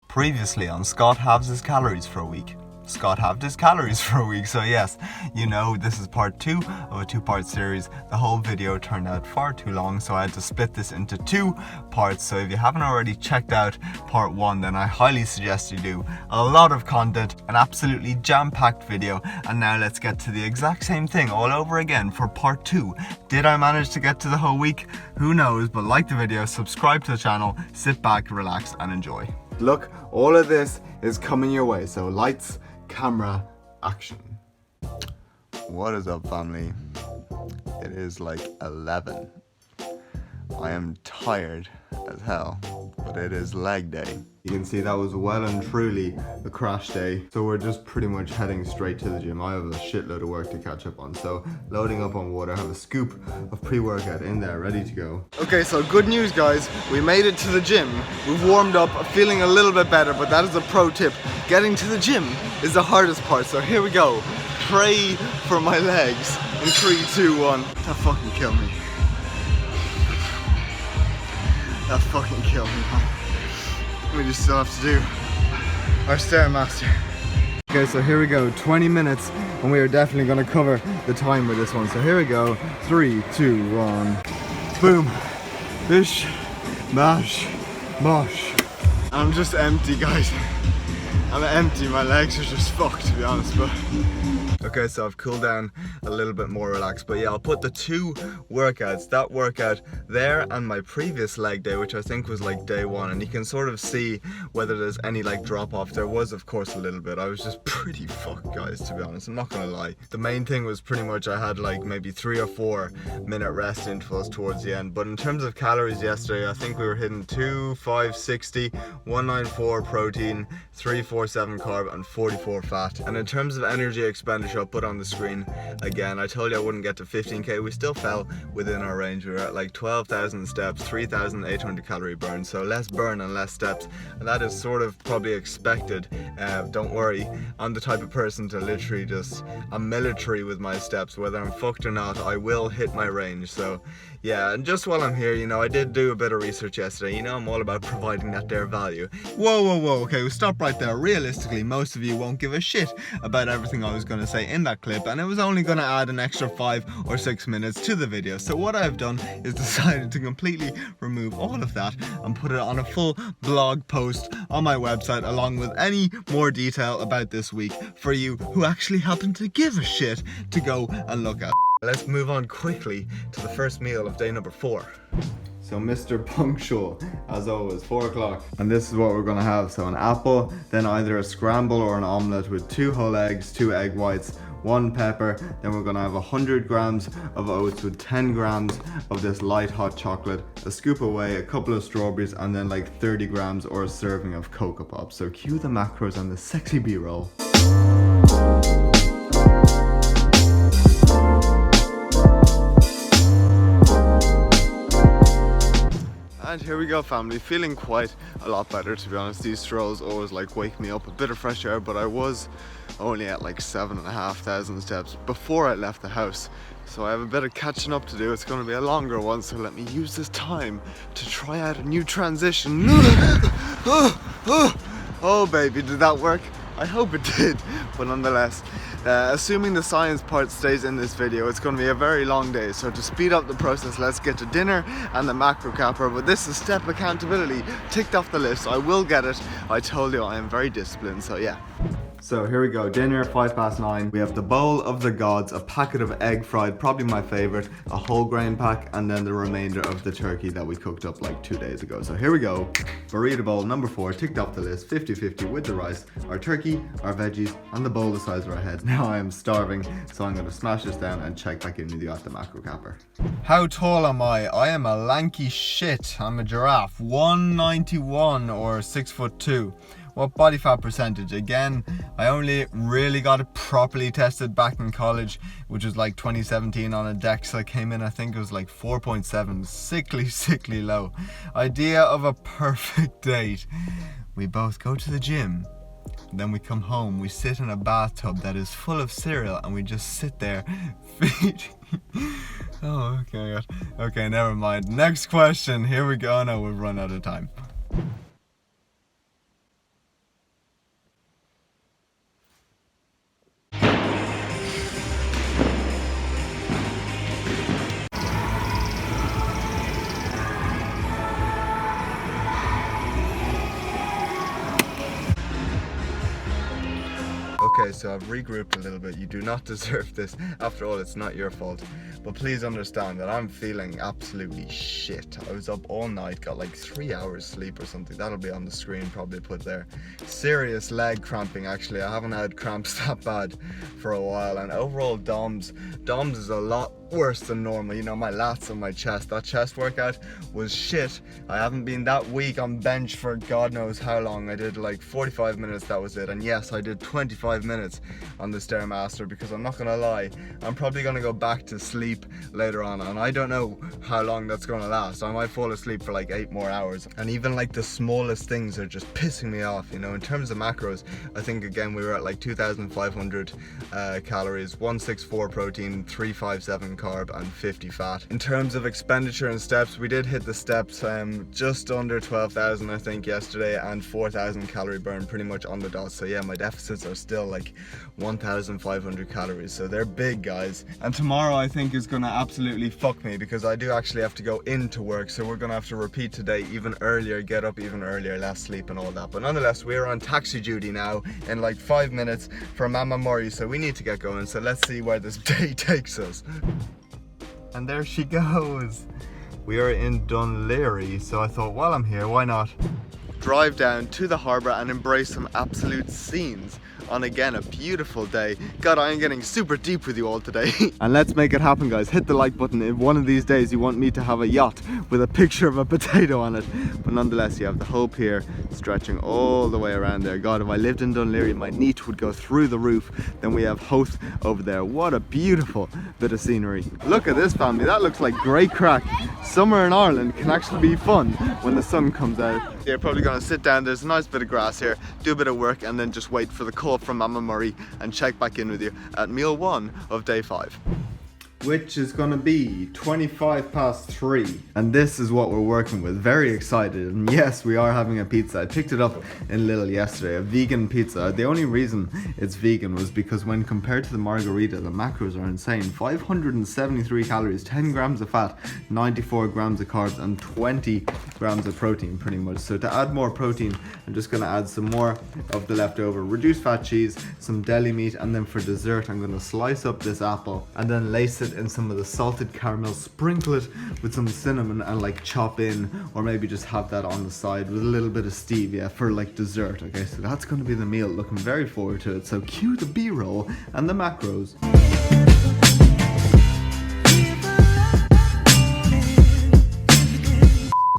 Previously on Scott halves his calories for a week. Scott halved his calories for a week, so yes, you know, this is part 2 of a 2-part series. The whole video turned out far too long, so I had to split this into 2 parts. So if you haven't already checked out part 1, then I highly suggest you do. A lot of content, an absolutely jam-packed video, and now let's get to the exact same thing all over again for part 2. Did I manage to get to the whole week? Who knows, but like the video, subscribe to the channel, sit back, relax, and enjoy. Look, all of this is coming your way, so lights, camera, action. What is up, family? It is like 11. I am tired as hell, but it is leg day. You can see that was well and truly a crash day. So we're just pretty much heading straight to the gym. I have a shitload of work to catch up on. So loading up on water, have a scoop of pre-workout in there, ready to go. Okay, so good news, guys. We made it to the gym. We've warmed up, feeling a little bit better, but that is a pro tip. Getting to the gym is the hardest part. So here we go. Pray for my legs in 3, 2, 1. That fucking killed me. That fucking killed me, man. We just still have to do our Stairmaster. Okay, so here we go, 20 minutes, and we are definitely gonna cover the time with this one. So here we go, 3, 2, 1. Boom. Bish, bash, bosh. I'm just empty, guys. I'm empty, my legs are just fucked, to be honest, but... Okay, so I've cooled down a little bit more relaxed, but yeah, I'll put the 2 workouts, that workout there and my previous leg day, which I think was like day 1, and you can sort of see whether there's any like drop off. There was, of course, a little bit. I was just pretty fucked, guys, to be honest, I'm not gonna lie. The main thing was pretty much I had like maybe 3 or 4 minute rest intervals towards the end, but in terms of calories yesterday, I think we were hitting 2,560, 194 protein, 347 carb, and 44 fat. And in terms of energy expenditure, I'll put on the screen again. I told you I wouldn't get to 15k. We still fell within our range. We were at like 12,000 steps, 3,800 calorie burn, so less burn and less steps, and that is sort of probably expected. Don't worry, I'm the type of person to literally just, I'm military with my steps. Whether I'm fucked or not, I will hit my range. So yeah, and just while I'm here, you know, I did do a bit of research yesterday. You know, I'm all about providing that there value. Whoa, okay, we'll stop right there. Realistically, most of you won't give a shit about everything I was going to say in that clip, and it was only going to add an extra 5 or 6 minutes to the video. So what I've done is decided to completely remove all of that and put it on a full blog post on my website, along with any more detail about this week for you who actually happen to give a shit to go and look at. Let's move on quickly to the first meal of day number 4. So Mr. Punctual, as always, 4 o'clock. And this is what we're gonna have. So an apple, then either a scramble or an omelette with 2 whole eggs, 2 egg whites, 1 pepper. Then we're gonna have 100 grams of oats with 10 grams of this light hot chocolate, a scoop of whey, a couple of strawberries, and then like 30 grams or a serving of Cocoa Pops. So cue the macros and the sexy B-roll. And here we go, family. Feeling quite a lot better, to be honest. These strolls always like wake me up. A bit of fresh air, but I was only at like 7,500 steps before I left the house. So I have a bit of catching up to do. It's going to be a longer one, so let me use this time to try out a new transition. Oh baby, did that work? I hope it did, but nonetheless, assuming the science part stays in this video, it's going to be a very long day. So to speed up the process, let's get to dinner and the macro capper. But this is step accountability ticked off the list. So I will get it. I told you I am very disciplined, so yeah. So here we go, dinner, 9:05. We have the bowl of the gods, a packet of egg fried, probably my favorite, a whole grain pack, and then the remainder of the turkey that we cooked up like 2 days ago. So here we go, burrito bowl number 4, ticked off the list, 50-50 with the rice, our turkey, our veggies, and the bowl the size of our head. Now I am starving, so I'm gonna smash this down and check back in with you at the macro capper. How tall am I? I am a lanky shit. I'm a giraffe, 191 or 6'2". What body fat percentage? Again, I only really got it properly tested back in college, which was like 2017 on a Dex. I came in, I think it was like 4.7, sickly low. Idea of a perfect date. We both go to the gym, then we come home, we sit in a bathtub that is full of cereal, and we just sit there feeding. Oh, okay, okay, never mind. Next question, here we go. No, we've run out of time. Okay, so I've regrouped a little bit. You do not deserve this. After all, it's not your fault. But please understand that I'm feeling absolutely shit. I was up all night, got like 3 hours sleep or something. That'll be on the screen, probably put there. Serious leg cramping, actually. I haven't had cramps that bad for a while. And overall DOMS is a lot worse than normal. You know, my lats and my chest. That chest workout was shit. I haven't been that weak on bench for God knows how long. I did like 45 minutes, that was it. And yes, I did 25 minutes on the Stairmaster, because I'm not gonna lie, I'm probably gonna go back to sleep later on, and I don't know how long that's gonna last. I might fall asleep for like 8 more hours, and even like the smallest things are just pissing me off. You know, in terms of macros, I think again we were at like 2,500 calories, 164 protein, 357 carb, and 50 fat. In terms of expenditure and steps, we did hit the steps just under 12,000 I think yesterday, and 4,000 calorie burn pretty much on the dot. So yeah, my deficits are still like 1,500 calories, so they're big, guys. And tomorrow I think is gonna absolutely fuck me, because I do actually have to go into work, so we're gonna have to repeat today even earlier, get up even earlier, less sleep and all that. But nonetheless, we're on taxi duty now in like 5 minutes for Mama Murray, so we need to get going. So let's see where this day takes us. And there she goes. We are in Dunleary, so I thought while I'm here, why not drive down to the harbour and embrace some absolute scenes on, again, a beautiful day. God, I am getting super deep with you all today. And let's make it happen, guys. Hit the like button if one of these days you want me to have a yacht with a picture of a potato on it. But nonetheless, you have the Hope here stretching all the way around there. God, if I lived in Dunleary, my NEAT would go through the roof. Then we have Hoth over there. What a beautiful bit of scenery. Look at this, family. That looks like great crack. Summer in Ireland can actually be fun when the sun comes out. You're probably gonna sit down, there's a nice bit of grass here, do a bit of work, and then just wait for the call from Mama Murray and check back in with you at meal 1 of day 5. Which is gonna be 3:25. And this is what we're working with. Very excited. And yes, we are having a pizza. I picked it up in Lidl yesterday, a vegan pizza. The only reason it's vegan was because when compared to the margarita, the macros are insane. 573 calories, 10 grams of fat, 94 grams of carbs, and 20 grams of protein pretty much. So to add more protein, I'm just gonna add some more of the leftover reduced fat cheese, some deli meat, and then for dessert, I'm gonna slice up this apple and then lace it in some of the salted caramel, sprinkle it with some cinnamon, and like chop in, or maybe just have that on the side with a little bit of stevia for like dessert. Okay, so that's going to be the meal. Looking very forward to it. So cue the B-roll and the macros.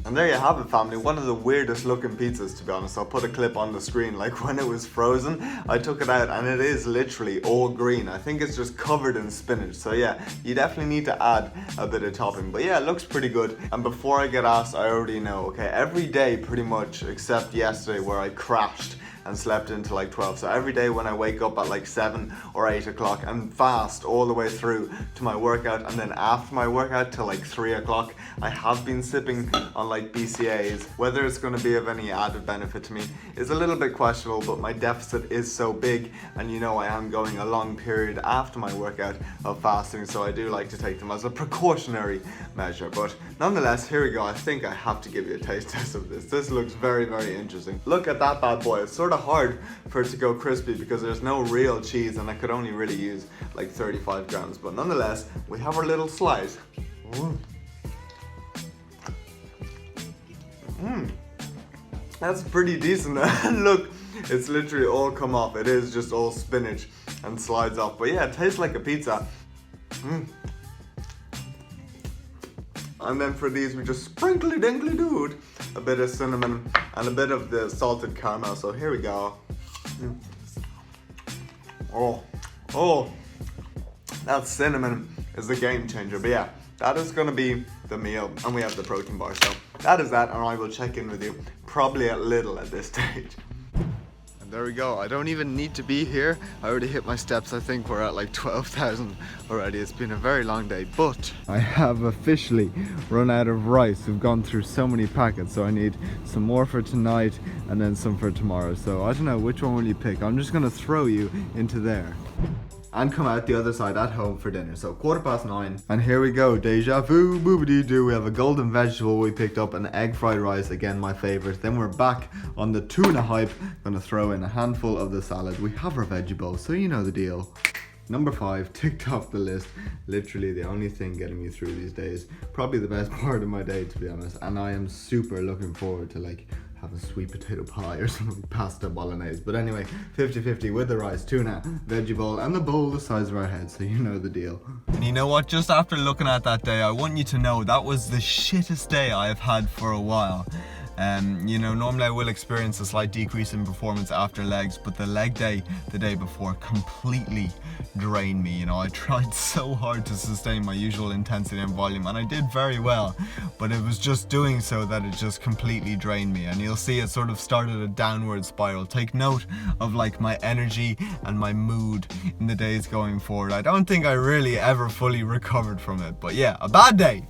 And there you have it, family. One of the weirdest looking pizzas, to be honest. I'll put a clip on the screen. Like when it was frozen, I took it out and it is literally all green. I think it's just covered in spinach. So yeah, you definitely need to add a bit of topping. But yeah, it looks pretty good. And before I get asked, I already know, okay, every day pretty much, except yesterday where I crashed and slept into like 12. So every day when I wake up at like 7 or 8 o'clock and fast all the way through to my workout, and then after my workout till like 3 o'clock, I have been sipping on like BCAAs. Whether it's going to be of any added benefit to me is a little bit questionable, but my deficit is so big, and you know I am going a long period after my workout of fasting, so I do like to take them as a precautionary measure. But nonetheless, here we go. I think I have to give you a taste test of this. This looks very, very interesting. Look at that bad boy. It's sort of hard for it to go crispy because there's no real cheese, and I could only really use like 35 grams. But nonetheless, we have our little slice. That's pretty decent. Look, it's literally all come off. It is just all spinach and slides off. But yeah, it tastes like a pizza. And then for these, we just sprinkly dinkly dude a bit of cinnamon and a bit of the salted caramel. So here we go. Oh, that cinnamon is a game changer. But yeah, that is gonna be the meal, and we have the protein bar. So that is that, and I will check in with you probably at Lidl at this stage. And there we go. I don't even need to be here. I already hit my steps. I think we're at like 12,000 already. It's been a very long day, but I have officially run out of rice. We've gone through so many packets, so I need some more for tonight and then some for tomorrow. So I don't know, which one will you pick? I'm just gonna throw you into there. and come out the other side at home for dinner. So 9:15, and here we go, deja vu, boobity doo. We have a golden vegetable we picked up, an egg fried rice, again my favorite. Then we're back on the tuna hype, gonna throw in a handful of the salad. We have our veggie bowl, so you know the deal. Number 5, ticked off the list. Literally the only thing getting me through these days. Probably the best part of my day, to be honest. And I am super looking forward to like have a sweet potato pie or something, pasta bolognese. But anyway, 50-50 with the rice, tuna, veggie bowl, and the bowl the size of our head, so you know the deal. And you know what, just after looking at that day, I want you to know that was the shittest day I have had for a while. You know, normally I will experience a slight decrease in performance after legs, but the leg day the day before completely drained me. You know, I tried so hard to sustain my usual intensity and volume, and I did very well, but it was just doing so that it just completely drained me. And you'll see it sort of started a downward spiral. Take note of like my energy and my mood in the days going forward. I don't think I really ever fully recovered from it, but yeah, a bad day.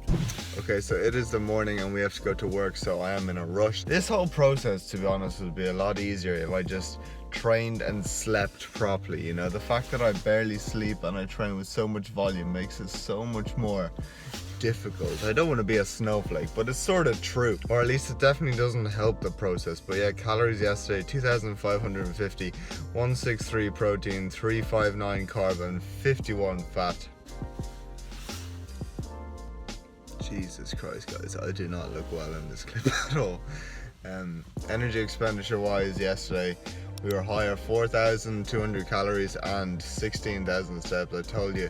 Okay, so it is the morning and we have to go to work, so I am in a rush. This whole process, to be honest, would be a lot easier if I just trained and slept properly. You know, the fact that I barely sleep and I train with so much volume makes it so much more difficult. I don't want to be a snowflake, but it's sort of true, or at least it definitely doesn't help the process. But yeah, calories yesterday, 2,550, 163 protein, 359 carb, and 51 fat. Jesus Christ, guys, I do not look well in this clip at all. Energy expenditure wise, yesterday we were higher, 4,200 calories and 16,000 steps. I told you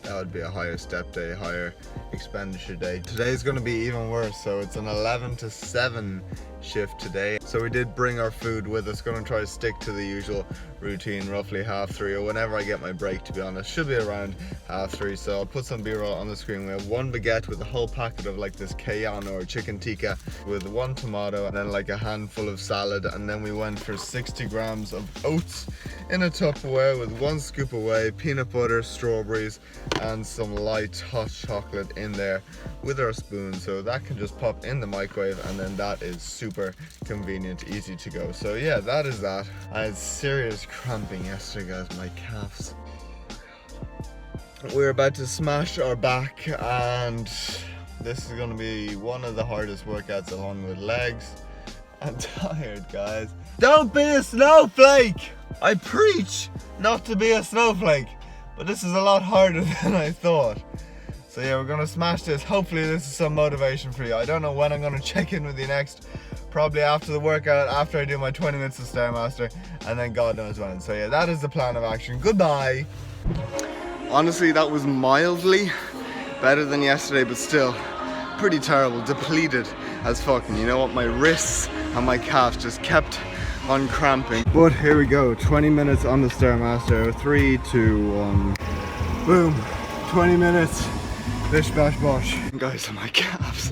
that would be a higher step day, higher expenditure day. Today's going to be even worse, so it's an 11 to 7 shift today. So we did bring our food with us. Going to try to stick to the usual routine, roughly 3:30 or whenever I get my break, to be honest. Should be around 3:30, so I'll put some b-roll on the screen. We have 1 baguette with a whole packet of like this cayenne or chicken tikka, with 1 tomato and then like a handful of salad, and then we went for 60 grams of oats in a Tupperware with 1 scoop of whey, peanut butter, strawberries, and some light hot chocolate in there with our spoon, so that can just pop in the microwave, and then that is super convenient, easy to go. So yeah, that is that. I had serious cramping yesterday, guys, my calves. We're about to smash our back, and this is going to be one of the hardest workouts along with legs. I'm tired, guys. Don't be a snowflake! I preach not to be a snowflake, but this is a lot harder than I thought. So yeah, we're gonna smash this. Hopefully this is some motivation for you. I don't know when I'm gonna check in with you next. Probably after the workout, after I do my 20 minutes of Stairmaster, and then God knows when. So yeah, that is the plan of action. Goodbye. Honestly, that was mildly better than yesterday, but still pretty terrible, depleted as fuck. And you know what, my wrists and my calves just kept on cramping. But here we go, 20 minutes on the Stairmaster. 3, 2, 1, boom. 20 minutes, bish bash bosh. Guys, my calves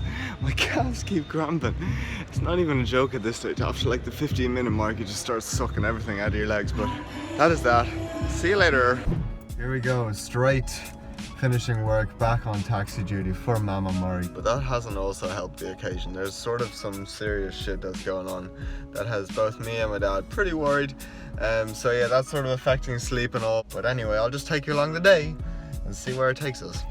keep cramping. It's not even a joke at this stage. After like the 15-minute mark, you just start sucking everything out of your legs. But that is that. See you later. Here we go, straight finishing work, back on taxi duty for Mama Murray. But that hasn't also helped the occasion. There's sort of some serious shit that's going on that has both me and my dad pretty worried. So yeah, that's sort of affecting sleep and all. But anyway, I'll just take you along the day and see where it takes us.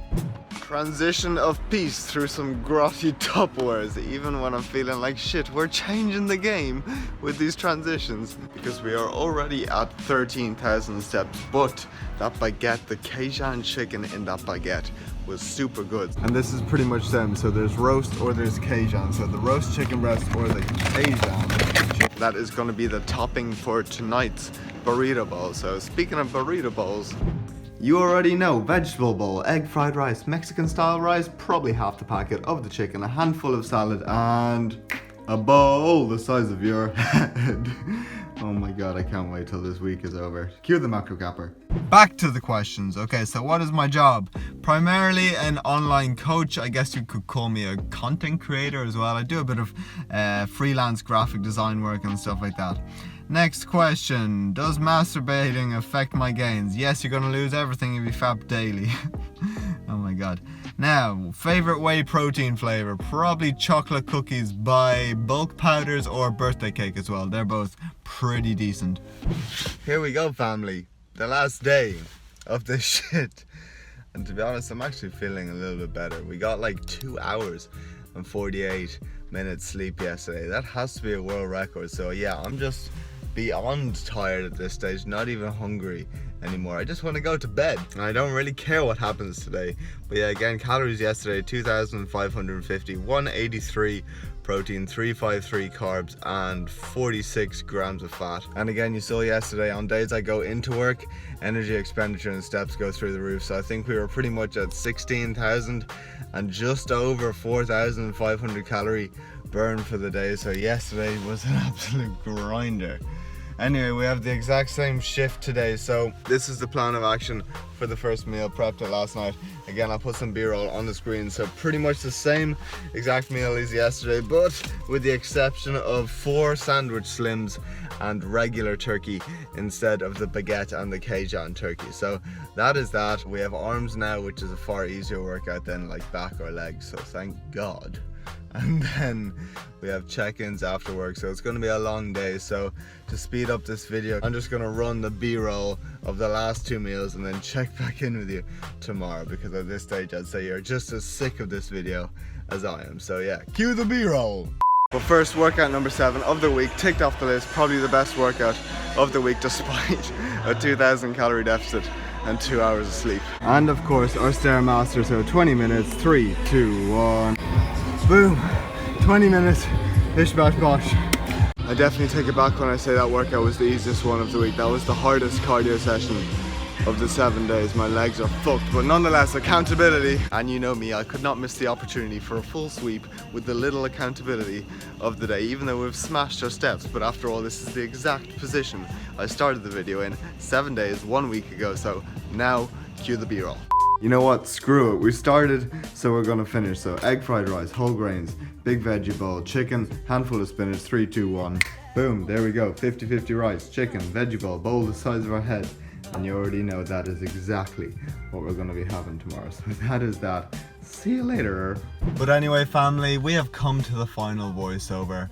Transition of peace through some grotty Tupperwares. Even when I'm feeling like shit, we're changing the game with these transitions, because we are already at 13,000 steps. But that baguette, the Cajun chicken in that baguette was super good. And this is pretty much them. So there's roast or there's Cajun. So the roast chicken breast or the Cajun. That is going to be the topping for tonight's burrito bowl. So speaking of burrito bowls, you already know, vegetable bowl, egg fried rice, Mexican style rice, probably half the packet of the chicken, a handful of salad, and a bowl the size of your head. Oh my god, I can't wait till this week is over. Cue the macro capper. Back to the questions. Okay, so what is my job? Primarily an online coach. I guess you could call me a content creator as well. I do a bit of freelance graphic design work and stuff like that. Next question, does masturbating affect my gains? Yes, you're gonna lose everything if you fap daily. Oh my god. Now, favorite whey protein flavor, probably chocolate cookies by Bulk Powders or birthday cake as well. They're both pretty decent. Here we go, family. The last day of this shit. And to be honest, I'm actually feeling a little bit better. We got like 2 hours and 48 minutes sleep yesterday. That has to be a world record. So yeah, I'm just beyond tired at this stage, not even hungry anymore. I just want to go to bed and I don't really care what happens today. But yeah, again, calories yesterday 2,550, 183 protein, 353 carbs, and 46 grams of fat. And again, you saw yesterday, on days I go into work, energy expenditure and steps go through the roof. So I think we were pretty much at 16,000 and just over 4,500 calorie burn for the day. So yesterday was an absolute grinder. Anyway, we have the exact same shift today, so this is the plan of action for the first meal. Prepped it last night. Again, I'll put some B-roll on the screen, so pretty much the same exact meal as yesterday, but with the exception of 4 sandwich slims and regular turkey instead of the baguette and the Cajun turkey. So that is that. We have arms now, which is a far easier workout than like back or legs, so thank God. And then we have check-ins after work, so it's going to be a long day. So to speed up this video, I'm just going to run the B-roll of the last 2 meals and then check back in with you tomorrow, because at this stage I'd say you're just as sick of this video as I am. So yeah, cue the B-roll. But first, workout number 7 of the week, ticked off the list, probably the best workout of the week despite a 2,000 calorie deficit and 2 hours of sleep. And of course our Stairmaster, so 20 minutes, 3, 2, 1. Boom, 20 minutes, bish bash bosh. I definitely take it back when I say that workout was the easiest one of the week. That was the hardest cardio session of the 7 days. My legs are fucked, but nonetheless, accountability. And you know me, I could not miss the opportunity for a full sweep with the little accountability of the day, even though we've smashed our steps. But after all, this is the exact position I started the video in 7 days, 1 week ago. So now, cue the B-roll. You know what, screw it, we started, so we're gonna finish. So egg fried rice, whole grains, big veggie bowl, chicken, handful of spinach, 3, 2, 1. Boom, there we go, 50-50 rice, chicken, veggie bowl the size of our head. And you already know that is exactly what we're gonna be having tomorrow. So that is that. See you later. But anyway, family, we have come to the final voiceover.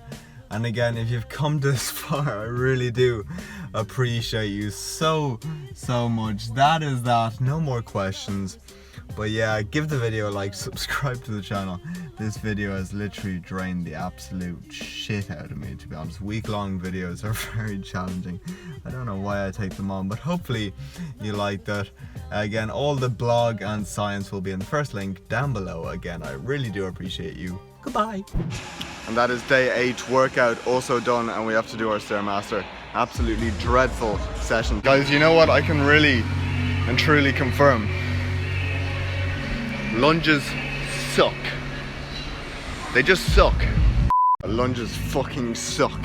And again, if you've come this far, I really do appreciate you so much. That is that, no more questions. But yeah, give the video a like, subscribe to the channel. This video has literally drained the absolute shit out of me, to be honest. Week-long videos are very challenging. I don't know why I take them on, but hopefully you liked it. Again, all the blog and science will be in the first link down below. Again, I really do appreciate you. Goodbye. And that is day 8 workout also done, and we have to do our Stairmaster. Absolutely dreadful session. Guys, you know what I can really and truly confirm? Lunges suck. They just suck. Lunges fucking suck.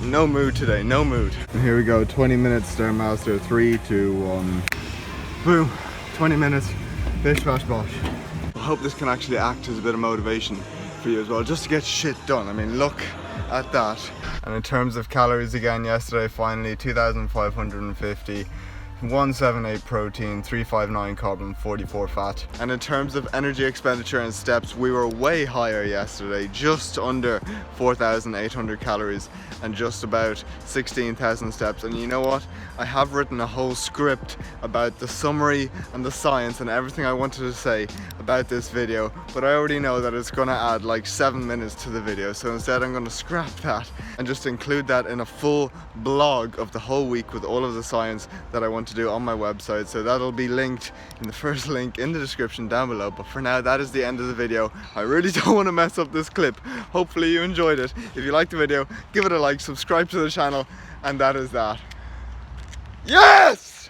No mood today, no mood. And here we go, 20 minutes Stairmaster, 3, 2, 1. Boom, 20 minutes, bish bash bosh. I hope this can actually act as a bit of motivation for you as well, just to get shit done. I mean, look at that. And in terms of calories again, yesterday finally 2,550, 178 protein, 359 carb, and 44 fat. And in terms of energy expenditure and steps, we were way higher yesterday, just under 4,800 calories and just about 16,000 steps. And you know what? I have written a whole script about the summary and the science and everything I wanted to say about this video, but I already know that it's gonna add like 7 minutes to the video. So instead I'm gonna scrap that and just include that in a full blog of the whole week with all of the science that I want to do on my website. So that'll be linked in the first link in the description down below. But for now, that is the end of the video. I really don't want to mess up this clip. Hopefully you enjoyed it. If you liked the video, give it a like, subscribe to the channel, and that is that. Yes!